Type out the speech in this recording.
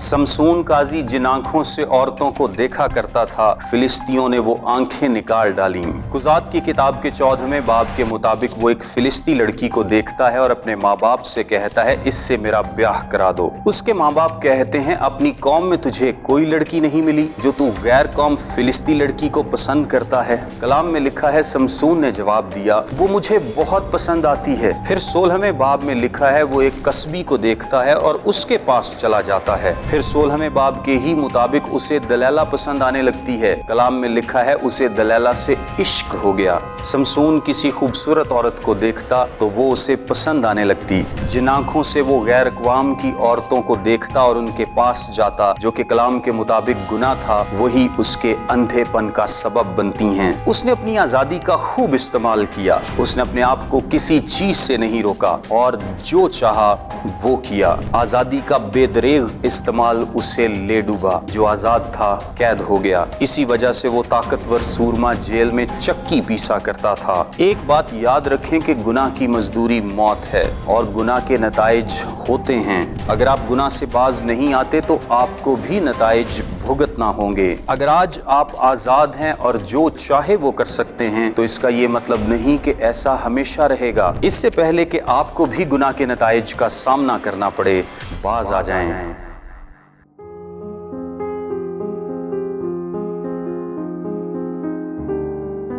Samson काजी जिन आंखों से औरतों को देखा करता था, फिलिस्तियों ने वो आंखें निकाल डाली। कुज़ात की किताब के 14वें बाब के मुताबिक वो एक फिलिस्ती लड़की को देखता है और अपने माँ बाप से कहता है, इससे मेरा ब्याह करा दो। उसके माँ बाप कहते हैं, अपनी कौम में तुझे कोई लड़की नहीं मिली जो तू गैर कौम फिलिस्ती लड़की को पसंद करता है। कलाम में लिखा है, समसून ने जवाब दिया, वो मुझे बहुत पसंद आती है। फिर 16वें बाब में लिखा है, वो एक कस्बी को देखता है और उसके पास चला जाता है। फिर 16वें बाब के ही मुताबिक उसे दलैला पसंद आने लगती है। कलाम में लिखा है, उसे दलैला से इश्क हो गया। समसून किसी खूबसूरत औरत को देखता तो वो उसे पसंद आने लगती। जिन आंखों से वो गैर अक़वाम की औरतों को देखता और उनके पास जाता, जो कि कलाम के मुताबिक गुनाह था, वही उसके अंधेपन का सबब बनती हैं। उसने अपनी आज़ादी का खूब इस्तेमाल किया। उसने अपने आप को किसी चीज से नहीं रोका और जो चाहा वो किया। आज़ादी का बेदरेग इस्तेमाल उसे ले डूबा। जो आज़ाद था कैद हो गया। इसी वजह से वो ताकतवर सूरमा जेल में चक्की पीसा करता था। एक बात याद रखें कि गुनाह की मजदूरी मौत है और गुनाह के नताइज होते हैं। अगर आप गुनाह से बाज नहीं आते तो आपको भी नताइज भुगतना होंगे। अगर आज आप आज़ाद हैं और जो चाहे वो कर सकते हैं तो इसका ये मतलब नहीं कि ऐसा हमेशा रहेगा। इससे पहले कि आपको भी गुनाह के नताइज का सामना करना पड़े, बाज आ जाएं।